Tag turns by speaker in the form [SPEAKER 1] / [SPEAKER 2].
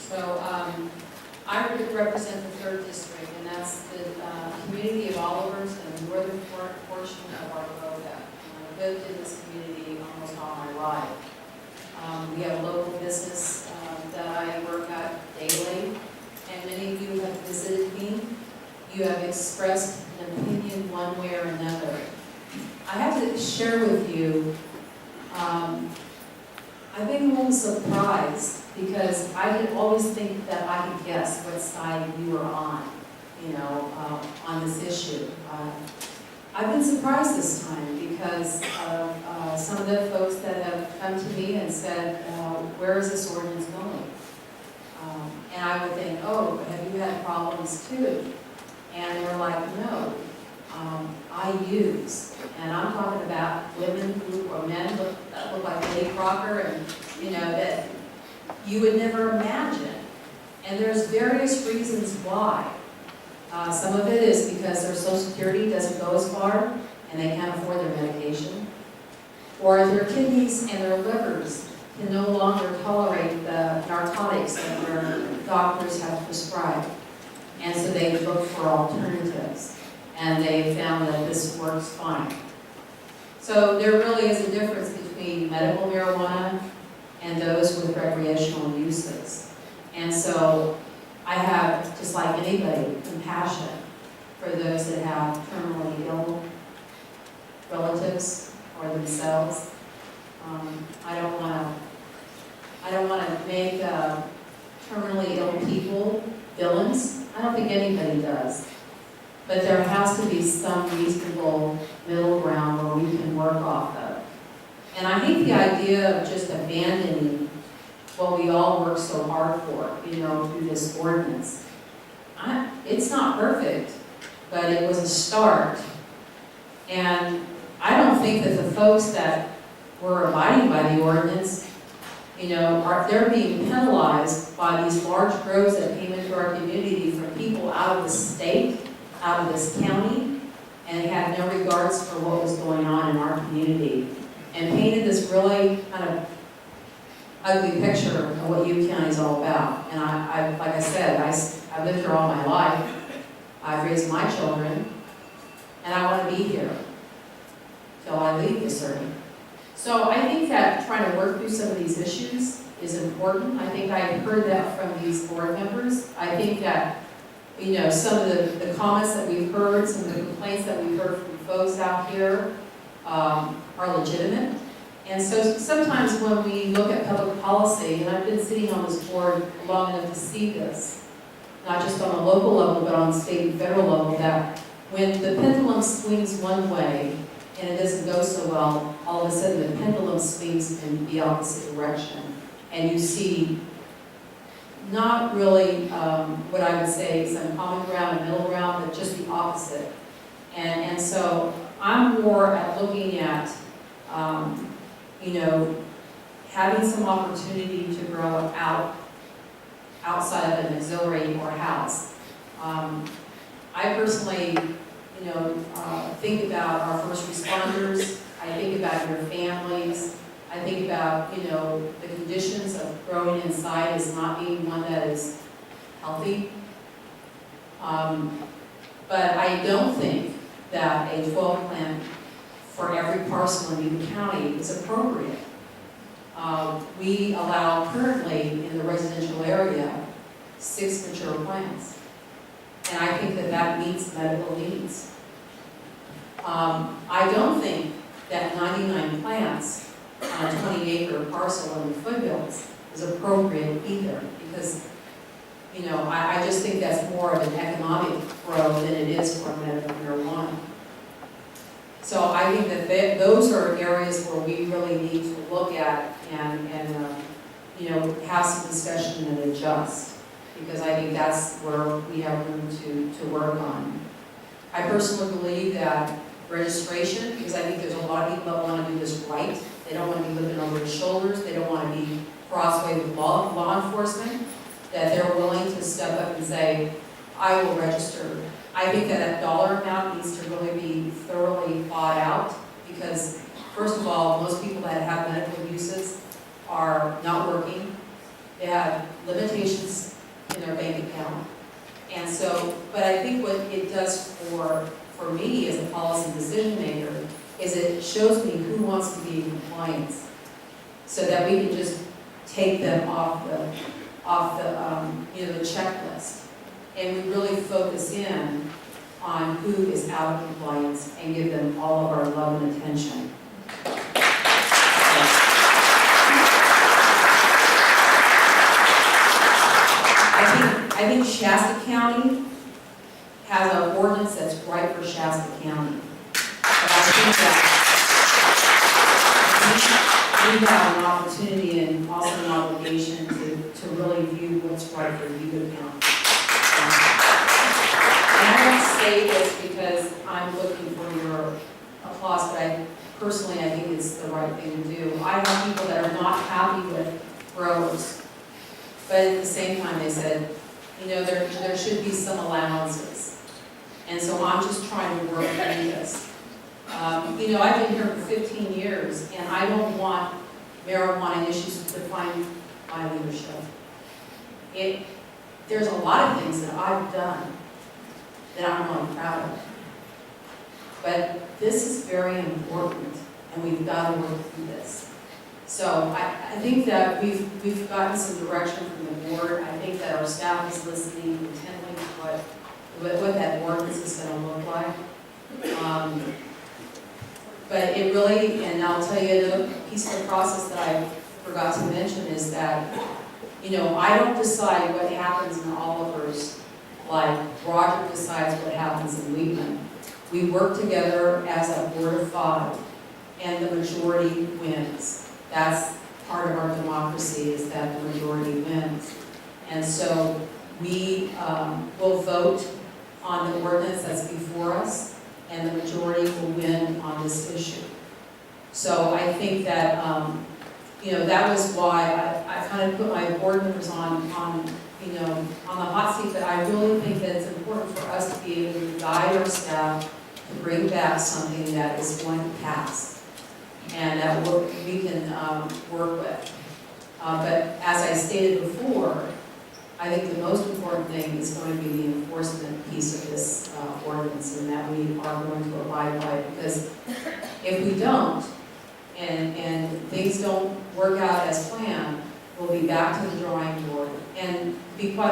[SPEAKER 1] So I represent the 3rd district, and that's the community of Olivers and the northern portion of our Rhoda. I've lived in this community almost all my life. We have a local business that I work at daily, and many of you have visited me. You have expressed an opinion one way or another. I have to share with you, I've been a little surprised because I did always think that I could guess what side you were on, on this issue. I've been surprised this time because of some of the folks that have come to me and said, where is this ordinance going? And I would think, oh, have you had problems too? And they're like, no, I use. And I'm talking about women or men that look like Lady Crocker and, that you would never imagine. And there's various reasons why. Some of it is because their Social Security doesn't go as far and they can't afford their medication. Or their kidneys and their livers can no longer tolerate the narcotics that their doctors have prescribed. And so they look for alternatives. And they found that this works fine. So there really is a difference between medical marijuana and those with recreational uses. And so I have, just like anybody, compassion for those that have terminally ill relatives or themselves. I don't want to make terminally ill people villains. I don't think anybody does. But there has to be some reasonable middle ground where we can work off of. And I hate the idea of just abandoning what we all work so hard for, through this ordinance. It's not perfect, but it was a start. And I don't think that the folks that were abiding by the ordinance, they're being penalized by these large grows that came into our community from people out of the state, out of this county, and they had no regards for what was going on in our community, and painted this really kind of ugly picture of what Yuba County is all about. And I like I said, I've lived here all my life. I've raised my children, and I want to be here till I leave this earth. So I think that trying to work through some of these issues is important. I think I've heard that from these board members. I think that some of the comments that we've heard, some of the complaints that we've heard from folks out here are legitimate. And so sometimes when we look at public policy, and I've been sitting on this board long enough to see this, not just on a local level, but on state and federal level, that when the pendulum swings one way and it doesn't go so well, all of a sudden the pendulum swings in the opposite direction. And you see not really what I would say some common ground and middle ground, but just the opposite. And so I'm more at looking at, having some opportunity to grow outside of an auxiliary or house. I personally, think about our first responders. I think about your families. I think about, the conditions of growing inside as not being one that is healthy. But I don't think that a 12 plant for every parcel in Yuba County is appropriate. We allow currently in the residential area 6 mature plants. And I think that that meets medical needs. I don't think that 99 plants on a 20-acre parcel in the foothills is appropriate either, because, I just think that's more of an economic grow than it is for medical marijuana. So I think that those are areas where we really need to look at and have some discussion and adjust, because I think that's where we have room to work on. I personally believe that registration, because I think there's a lot of people that want to do this right. They don't want to be looking over their shoulders. They don't want to be crossway with law enforcement, that they're willing to step up and say, I will register. I think that dollar amount needs to really be thoroughly thought out, because first of all, most people that have medical uses are not working. They have limitations in their bank account. And so, but I think what it does for me as a policy decision maker is it shows me who wants to be in compliance, so that we can just take them off the the checklist, and we really focus in on who is out of compliance and give them all of our love and attention. I think Shasta County has an ordinance that's right for Shasta County. But I think that we have an opportunity and also an obligation to really view what's right for Yuba County. And I don't say this because I'm looking for your applause, but I think it's the right thing to do. I have people that are not happy with growers, but at the same time they said, there should be some allowances. And so I'm just trying to work through this. I've been here for 15 years, and I don't want marijuana issues to define my leadership. There's a lot of things that I've done that I'm really proud of. But this is very important, and we've got to work through this. So I think that we've gotten some direction from the board. I think that our staff is listening intently to what that ordinance is going to look like. But it really, and I'll tell you another piece of the process that I forgot to mention is that, I don't decide what happens in Oliver's like Roger decides what happens in Wheatland. We work together as a board of 5, and the majority wins. That's part of our democracy, is that the majority wins. And so we will vote on the ordinance that's before us, and the majority will win on this issue. So I think that, that was why I kind of put my board members on the hot seat, but I really think that it's important for us to be able to guide our staff to bring back something that is going to pass, and that we can work with. But as I stated before, I think the most important thing is going to be the enforcement piece of this ordinance, and that we are going to abide by it. Because if we don't, and things don't work out as planned, we'll be back to the drawing board. And to be quite